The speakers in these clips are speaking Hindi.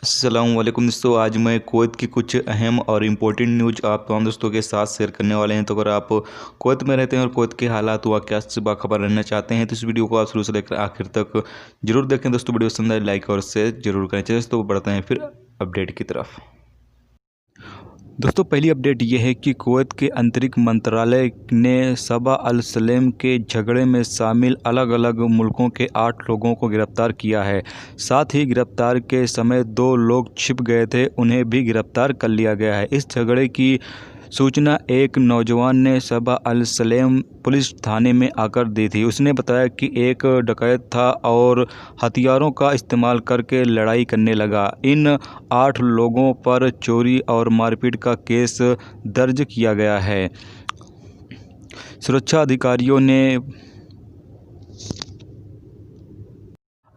अस्सलाम वालेकुम दोस्तों। आज मैं कुवैत की कुछ अहम और इम्पोर्टेंट न्यूज़ आप तमाम दोस्तों के साथ शेयर करने वाले हैं। तो अगर आप कुवैत में रहते हैं और कुवैत के हालात वाक़यात से बाखबर रहना चाहते हैं तो इस वीडियो को आप शुरू से लेकर आखिर तक जरूर देखें। दोस्तों वीडियो पसंद आए लाइक और शेयर जरूर करें। चलिए दोस्तों बढ़ते हैं फिर अपडेट की तरफ। दोस्तों पहली अपडेट ये है कि कुवैत के आंतरिक मंत्रालय ने सबा अल सलेम के झगड़े में शामिल अलग अलग मुल्कों के 8 लोगों को गिरफ्तार किया है। साथ ही गिरफ्तार के समय 2 लोग छिप गए थे, उन्हें भी गिरफ्तार कर लिया गया है। इस झगड़े की सूचना एक नौजवान ने सबा अल सलेम पुलिस थाने में आकर दी थी। उसने बताया कि एक डकैत था और हथियारों का इस्तेमाल करके लड़ाई करने लगा। इन 8 लोगों पर चोरी और मारपीट का केस दर्ज किया गया है। सुरक्षा अधिकारियों ने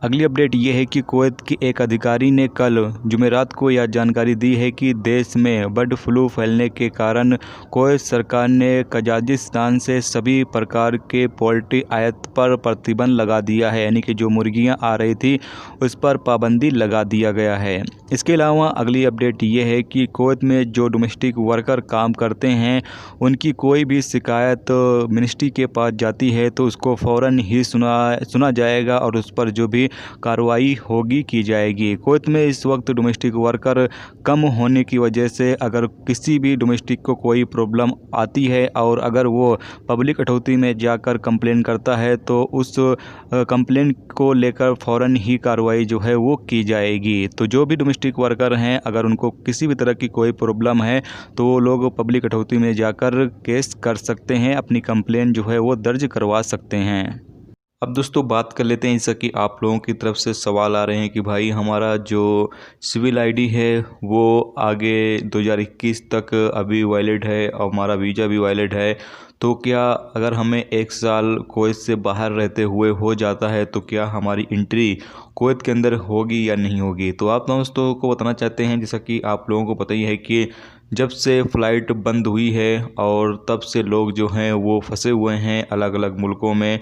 अगली अपडेट ये है कि कुवैत के एक अधिकारी ने कल जुमेरात को यह जानकारी दी है कि देश में बर्ड फ्लू फैलने के कारण कुवैत सरकार ने कजाकिस्तान से सभी प्रकार के पोल्ट्री आयात पर प्रतिबंध लगा दिया है, यानी कि जो मुर्गियां आ रही थी उस पर पाबंदी लगा दिया गया है। इसके अलावा अगली अपडेट ये है कि कुवैत में जो डोमेस्टिक वर्कर काम करते हैं उनकी कोई भी शिकायत मिनिस्ट्री के पास जाती है तो उसको फ़ौरन ही सुना जाएगा और उस पर जो भी कार्रवाई होगी की जाएगी। कुवैत में इस वक्त डोमेस्टिक वर्कर कम होने की वजह से अगर किसी भी डोमेस्टिक को कोई प्रॉब्लम आती है और अगर वो पब्लिक अथॉरिटी में जाकर कंप्लेन करता है तो उस कंप्लेन को लेकर फ़ौरन ही कार्रवाई जो है वो की जाएगी। तो जो भी डोमेस्टिक वर्कर हैं अगर उनको किसी भी तरह की कोई प्रॉब्लम है तो वो लोग पब्लिक अथॉरिटी में जाकर केस कर सकते हैं, अपनी कंप्लेन जो है वो दर्ज करवा सकते हैं। अब दोस्तों बात कर लेते हैं जैसा कि आप लोगों की तरफ से सवाल आ रहे हैं कि भाई हमारा जो सिविल आईडी है वो आगे 2021 तक अभी वैलिड है और हमारा वीज़ा भी वैलिड है, तो क्या अगर हमें 1 साल कुवैत से बाहर रहते हुए हो जाता है तो क्या हमारी एंट्री कुवैत के अंदर होगी या नहीं होगी। तो आप दोस्तों को बताना चाहते हैं जैसा कि आप लोगों को पता ही है कि जब से फ़्लाइट बंद हुई है और तब से लोग जो हैं वो फंसे हुए हैं अलग अलग मुल्कों में,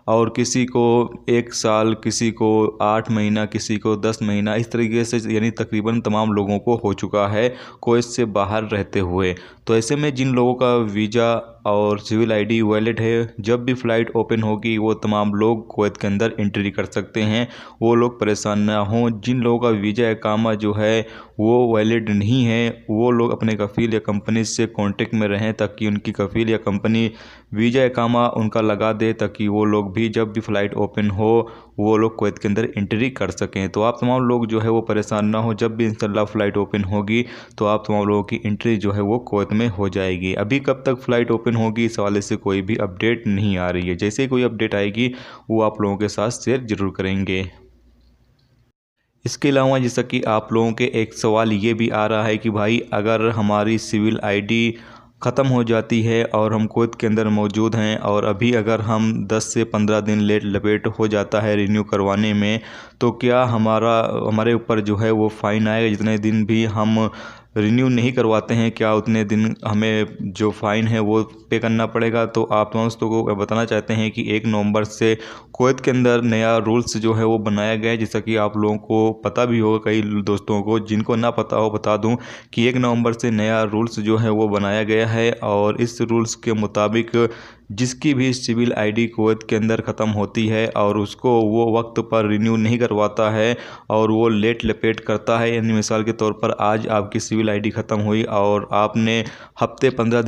और किसी को 1 साल, किसी को 8 महीना, किसी को 10 महीना, इस तरीके से यानी तकरीबन तमाम लोगों को हो चुका है कुवैत से बाहर रहते हुए। तो ऐसे में जिन लोगों का वीज़ा और सिविल आईडी वैलिड है, जब भी फ़्लाइट ओपन होगी वो तमाम लोग कुवैत के अंदर एंट्री कर सकते हैं, वो लोग परेशान ना हों। जिन लोगों का वीज़ा इकामा जो है वो वैलिड नहीं है वो लोग अपने कफ़ील या कंपनी से कांटेक्ट में रहें ताकि उनकी कफ़ील या कंपनी वीज़ा इकामा उनका लगा दे, ताकि वो लोग भी जब भी फ़्लाइट ओपन हो वो लोग कुवैत के अंदर एंट्री कर सकें। तो आप तमाम लोग जो है वो परेशान ना हो, जब भी इंशाल्लाह फ़्लाइट ओपन होगी तो आप तमाम लोगों की एंट्री जो है वो कुवैत में हो जाएगी। अभी कब तक फ़्लाइट ओपन होगी इस हवाले से कोई भी अपडेट नहीं आ रही है। जैसे ही कोई अपडेट आएगी वो आप लोगों के साथ शेयर ज़रूर करेंगे। इसके अलावा जैसा कि आप लोगों के एक सवाल ये भी आ रहा है कि भाई अगर हमारी सिविल आईडी ख़त्म हो जाती है और हम कुवैत के अंदर मौजूद हैं और अभी अगर हम 10 से 15 दिन लेट लपेट हो जाता है रिन्यू करवाने में, तो क्या हमारे ऊपर जो है वो फ़ाइन आएगा। जितने दिन भी हम रिन्यू नहीं करवाते हैं क्या उतने दिन हमें जो फ़ाइन है वो पे करना पड़ेगा। तो आप दोस्तों को बताना चाहते हैं कि 1 नवंबर से कुवैत के अंदर नया रूल्स जो है वो बनाया गया है। जैसा कि आप लोगों को पता भी होगा, कई दोस्तों को जिनको ना पता हो बता दूं कि 1 नवंबर से नया रूल्स जो है वो बनाया गया है और इस रूल्स के मुताबिक जिसकी भी सिविल आईडी कुवैत के अंदर ख़त्म होती है और उसको वो वक्त पर रिन्यू नहीं करवाता है और वो लेट लपेट करता है, यानी मिसाल के तौर पर आज आपकी सिविल आईडी ख़त्म हुई और आपने हफ्ते 15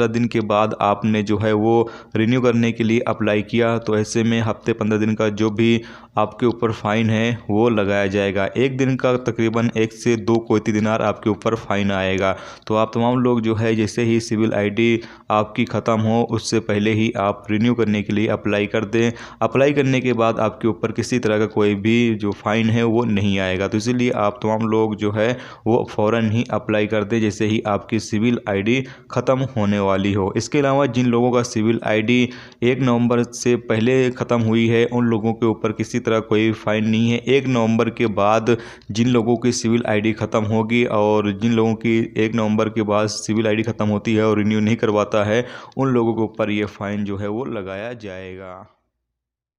दिन के बाद आपने जो है वो रिन्यू करने के लिए अप्लाई किया, तो ऐसे में हफ्ते 15 दिन का जो भी आपके ऊपर फ़ाइन है वो लगाया जाएगा। एक दिन का तकरीबन 1 से 2 कुवैती दिनार आपके ऊपर फ़ाइन आएगा। तो आप तमाम लोग जो है जैसे ही सिविल आईडी आपकी ख़त्म हो उससे पहले ही आप रिन्यू करने के लिए अप्लाई कर दें। अप्लाई करने के बाद आपके ऊपर किसी तरह का कोई भी जो फ़ाइन है वो नहीं आएगा। तो इसीलिए आप तमाम लोग जो है वो फ़ौरन ही अप्लाई कर दें जैसे ही आपकी सिविल आईडी ख़त्म होने वाली हो। इसके अलावा जिन लोगों का सिविल आईडी 1 नवंबर से पहले ख़त्म हुई है उन लोगों के ऊपर किसी तरह कोई फ़ाइन नहीं है। 1 नवंबर के बाद जिन लोगों की सिविल आईडी ख़त्म होगी और जिन लोगों की 1 नवंबर के बाद सिविल आईडी ख़त्म होती है और रिन्यू नहीं करवाता है उन लोगों के ऊपर ये फ़ाइन जो है वो लगाया जाएगा।